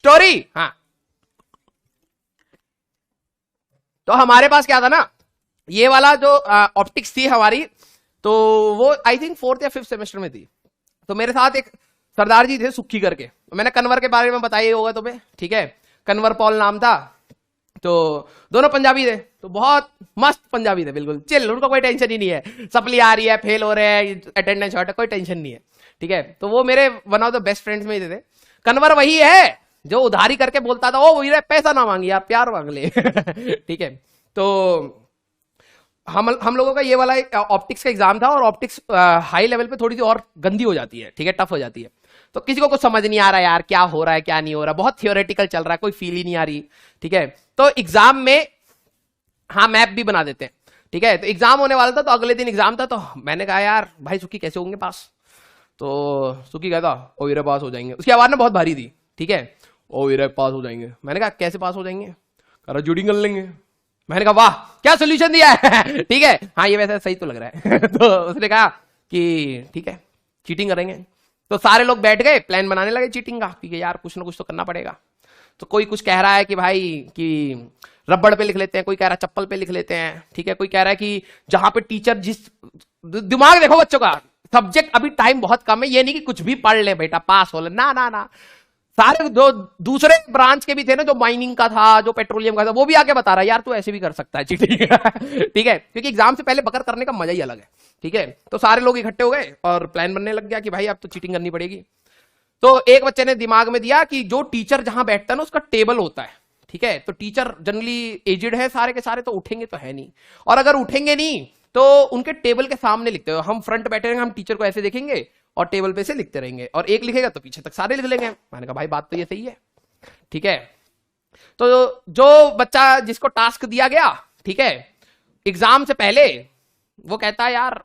Story. हाँ, तो हमारे पास क्या था ना, ये वाला जो ऑप्टिक्स थी हमारी, तो वो आई थिंक 4th या 5th सेमेस्टर में थी। तो मेरे साथ एक सरदार जी थे सुक्खी करके, मैंने कन्वर के बारे में बताया ही होगा तुम्हें, ठीक है, कन्वर पॉल नाम था। तो दोनों पंजाबी थे, तो बहुत मस्त पंजाबी थे, बिल्कुल चिल, उनको कोई टेंशन ही नहीं है, सप्ली आ रही है, फेल हो रहे हैं, अटेंडेंस शॉर्ट है, कोई टेंशन नहीं है, ठीक है। तो वो मेरे one of the best friends में थे। कन्वर वही है जो उधारी करके बोलता था, ओ वीरे पैसा ना मांगी यार, प्यार मांग ले ठीक है। तो हम लोगों का ये वाला ऑप्टिक्स का एग्जाम था, और ऑप्टिक्स हाई लेवल पे थोड़ी सी और गंदी हो जाती है, ठीक है, टफ हो जाती है। तो किसी को कुछ समझ नहीं आ रहा यार, क्या हो रहा है क्या नहीं हो रहा, बहुत थियोरेटिकल चल रहा है, कोई फील ही नहीं आ रही, ठीक है। तो एग्जाम में हाँ मैप भी बना देते हैं, ठीक है। तो एग्जाम होने वाला था, तो अगले दिन एग्जाम था, तो मैंने कहा यार भाई सुखी कैसे होंगे पास, तो सुखी कहता ओ वीरे पास हो जाएंगे। उसकी आवाज ना बहुत भारी थी, ठीक है, ओ वीरे पास हो जाएंगे। मैंने कहा कैसे पास हो जाएंगे, कह रहा जूडिंग कर लेंगे। मैंने कहा वाह क्या सोल्यूशन दिया है ठीक है, हाँ ये वैसे सही तो लग रहा है तो उसने कहा कि ठीक है चीटिंग करेंगे। तो सारे लोग बैठ गए, प्लान बनाने लगे चीटिंग का, क्योंकि यार कुछ ना कुछ तो करना पड़ेगा। तो कोई कुछ कह रहा है कि भाई कि रबड़ पे लिख लेते हैं, कोई कह रहा है चप्पल पे लिख लेते हैं, ठीक है, कोई कह रहा है कि जहां पे टीचर जिस, दिमाग देखो बच्चों का, सब्जेक्ट अभी टाइम बहुत कम है, ये नहीं कि कुछ भी पढ़ ले बेटा पास हो ले, ना ना ना। सारे जो दूसरे ब्रांच के भी थे ना, जो माइनिंग का था, जो पेट्रोलियम का था, वो भी आके बता रहा है यार तू ऐसे भी कर सकता है चीटिंग ठीक है, क्योंकि एग्जाम से पहले बकर करने का मजा ही अलग है, ठीक है। तो सारे लोग इकट्ठे हो गए और प्लान बनने लग गया कि भाई अब तो चीटिंग करनी पड़ेगी। तो एक बच्चे ने दिमाग में दिया कि जो टीचर जहां बैठता है ना उसका टेबल होता है, ठीक है, तो टीचर जनरली एजेड है सारे के सारे, तो उठेंगे तो है नहीं, और अगर उठेंगे नहीं तो उनके टेबल के सामने लिखते हो, हम फ्रंट बैठे रहेंगे, हम टीचर को ऐसे देखेंगे और टेबल पे से लिखते रहेंगे, और एक लिखेगा तो पीछे तक सारे लिख लेंगे। मैंने कहा भाई बात तो ये सही है, ठीक है। तो जो बच्चा जिसको टास्क दिया गया, ठीक है, एग्जाम से पहले वो कहता है यार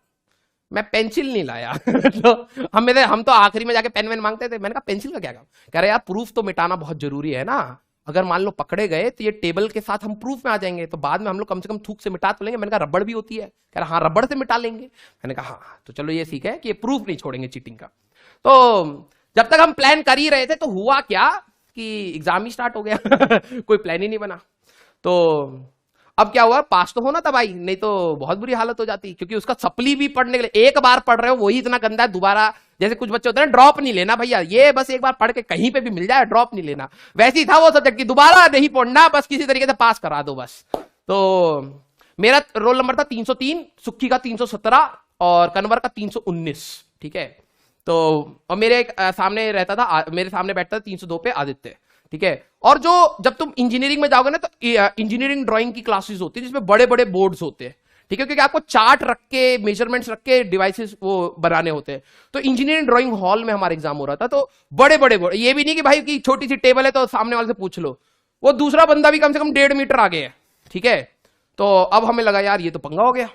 मैं पेंसिल नहीं लाया तो हम तो आखिरी में जाके पेन वेन मांगते थे। मैंने कहा पेंसिल का क्या काम, कह रहे यार प्रूफ तो मिटाना बहुत जरूरी है ना, अगर मान लो पकड़े गए तो ये टेबल के साथ हम प्रूफ में आ जाएंगे, तो बाद में हम लोग कम से कम थूक से मिटा तो लेंगे। मैंने कहा रबड़ भी होती है, कह रहा हाँ रबड़ से मिटा लेंगे। मैंने कहा हाँ तो चलो ये सीख है कि ये प्रूफ नहीं छोड़ेंगे चीटिंग का। तो जब तक हम प्लान कर ही रहे थे तो हुआ क्या कि एग्जाम ही स्टार्ट हो गया कोई प्लान ही नहीं बना। तो अब क्या हुआ, पास तो होना था भाई, नहीं तो बहुत बुरी हालत हो जाती, क्योंकि उसका सप्ली भी पढ़ने के लिए एक बार पढ़ रहे हो वही इतना गंदा है, दोबारा जैसे कुछ बच्चे होते हैं ड्रॉप नहीं लेना भैया, ये बस एक बार पढ़ के कहीं पे भी मिल जाए ड्रॉप नहीं लेना, वैसे ही था वो सब्जेक्ट की, दोबारा नहीं पढ़ना, बस किसी तरीके से पास करा दो बस। तो मेरा रोल नंबर था 303, सुक्खी का 317 और कन्वर का 319, ठीक है। तो और मेरे सामने रहता था, मेरे सामने बैठता था 302 पे आदित्य, ठीक है। और जो जब तुम इंजीनियरिंग में जाओगे ना तो इंजीनियरिंग ड्राइंग की क्लासेस होती है जिसमें बड़े बड़े बोर्ड्स होते हैं, ठीक है, क्योंकि आपको चार्ट रख के मेजरमेंट्स रख के डिवाइसेस वो बनाने होते हैं। तो इंजीनियरिंग ड्राइंग हॉल में हमारा एग्जाम हो रहा था, तो बड़े बड़े बोर्ड, ये भी नहीं कि भाई की छोटी सी टेबल है तो सामने वाले से पूछ लो, वो दूसरा बंदा भी कम से कम 1.5 मीटर आगे है, ठीक है। तो अब हमें लगा यार ये तो पंगा हो गया,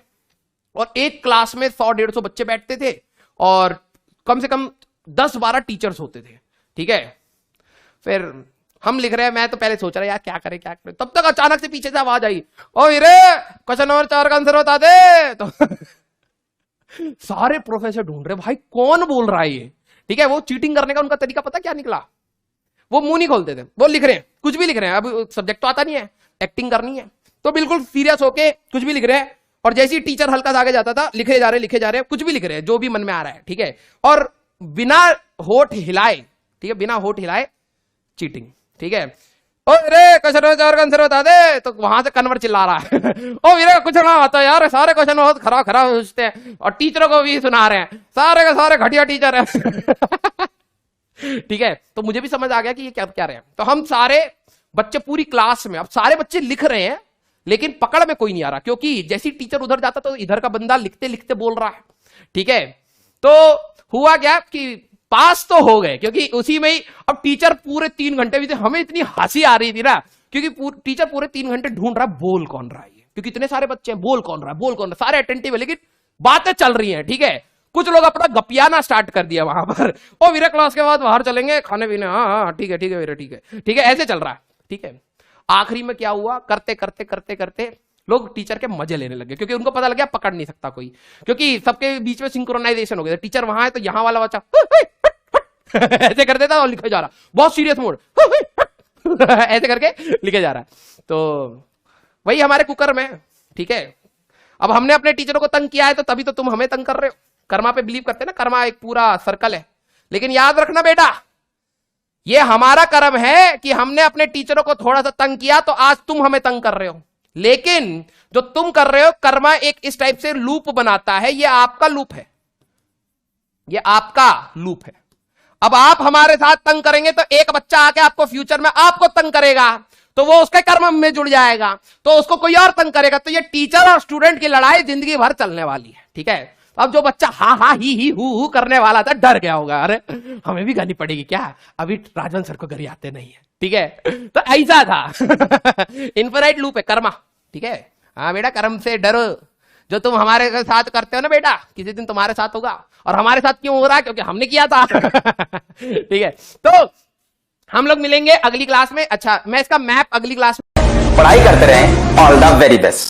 और एक क्लास में 100-150 बच्चे बैठते थे और कम से कम 10-12 टीचर्स होते थे, ठीक है। फिर हम लिख रहे हैं, मैं तो पहले सोच रहा यार क्या करें क्या करें, तब तक अचानक से पीछे से आवाज आई, ओ हीरे क्वेश्चन नंबर 4 का आंसर बता दे तो सारे प्रोफेसर ढूंढ रहे भाई कौन बोल रहा है ये, ठीक है। वो चीटिंग करने का उनका तरीका पता क्या निकला, वो मुंह नहीं खोलते थे, वो लिख रहे हैं कुछ भी लिख रहे हैं, अब सब्जेक्ट तो आता नहीं है, एक्टिंग करनी है, तो बिल्कुल सीरियस होके कुछ भी लिख रहे हैं, और जैसे ही टीचर हल्का सा आगे जाता था लिखे जा रहे कुछ भी लिख रहे हैं जो भी मन में आ रहा है, ठीक है, और बिना होठ हिलाए, ठीक है, बिना होठ हिलाए चीटिंग, ठीक है। ओ रे क्वेश्चन नंबर 4 का आंसर बता दे, तो वहां से कन्वर चिल्ला रहा है ओ वीरे कुछ ना आता यार, सारे क्वेश्चन बहुत खराब खराब पूछते हैं, और टीचरों को भी सुना रहे हैं, सारे के सारे घटिया टीचर है ठीक है। तो मुझे भी समझ आ गया कि ये क्या क्या रहे हैं। तो हम सारे बच्चे पूरी क्लास में, अब सारे बच्चे लिख रहे हैं लेकिन पकड़ में कोई नहीं आ रहा, क्योंकि जैसे टीचर उधर जाता तो इधर का बंदा लिखते लिखते बोल रहा है, ठीक है। तो हुआ क्या कि पास तो हो गए, क्योंकि उसी में ही अब टीचर पूरे 3 घंटे भी थे, हमें इतनी हंसी आ रही थी ना, क्योंकि टीचर पूरे 3 घंटे ढूंढ रहा है बोल कौन रहा है, क्योंकि इतने सारे बच्चे हैं, बोल कौन रहा है बोल कौन रहा है, सारे अटेंटिव है लेकिन बातें चल रही हैं, ठीक है। कुछ लोग अपना गपियाना स्टार्ट कर दिया वहां पर, ओ वीरे क्लास के बाद बाहर चलेंगे खाने पीने, हाँ ठीक है ठीक है वीरे ठीक है ठीक है, ऐसे चल रहा है, ठीक है। आखिरी में क्या हुआ, करते करते करते करते लोग टीचर के मजे लेने लगे, क्योंकि उनको पता लग गया पकड़ नहीं सकता कोई, क्योंकि सबके बीच में सिंक्रोनाइजेशन हो गया, टीचर वहां है तो यहां वाला बच्चा ऐसे कर देता और लिखा जा रहा, बहुत सीरियस मोड ऐसे करके लिखे जा रहा है। तो वही हमारे कुकर में, ठीक है। अब हमने अपने टीचरों को तंग किया है तो तभी तो तुम हमें तंग कर रहे हो। कर्मा पे बिलीव करते हैं ना, कर्मा एक पूरा सर्कल है। लेकिन याद रखना बेटा, ये हमारा कर्म है कि हमने अपने टीचरों को थोड़ा सा तंग किया तो आज तुम हमें तंग कर रहे हो। लेकिन जो तुम कर रहे हो, कर्मा एक इस टाइप से लूप बनाता है, ये आपका लूप है, ये आपका लूप है। अब आप हमारे साथ तंग करेंगे तो एक बच्चा आके आपको फ्यूचर में आपको तंग करेगा, तो वो उसके कर्म में जुड़ जाएगा, तो उसको कोई और तंग करेगा। तो ये टीचर और स्टूडेंट की लड़ाई जिंदगी भर चलने वाली है, ठीक है। अब जो बच्चा हा हा ही हु करने वाला था, डर गया होगा, अरे हमें भी गानी पड़ेगी क्या, अभी राजवन सर को गरी आते नहीं है, ठीक है। तो ऐसा था। इन्फिनाइट लूप है कर्मा, ठीक है। हाँ बेटा, कर्म से डरो। जो तुम हमारे साथ करते हो ना बेटा, किसी दिन तुम्हारे साथ होगा। और हमारे साथ क्यों हो रहा है? क्योंकि हमने किया था। ठीक है। तो हम लोग मिलेंगे अगली क्लास में। अच्छा, मैं इसका मैप अगली क्लास में पढ़ाई करते रहें। All the very best.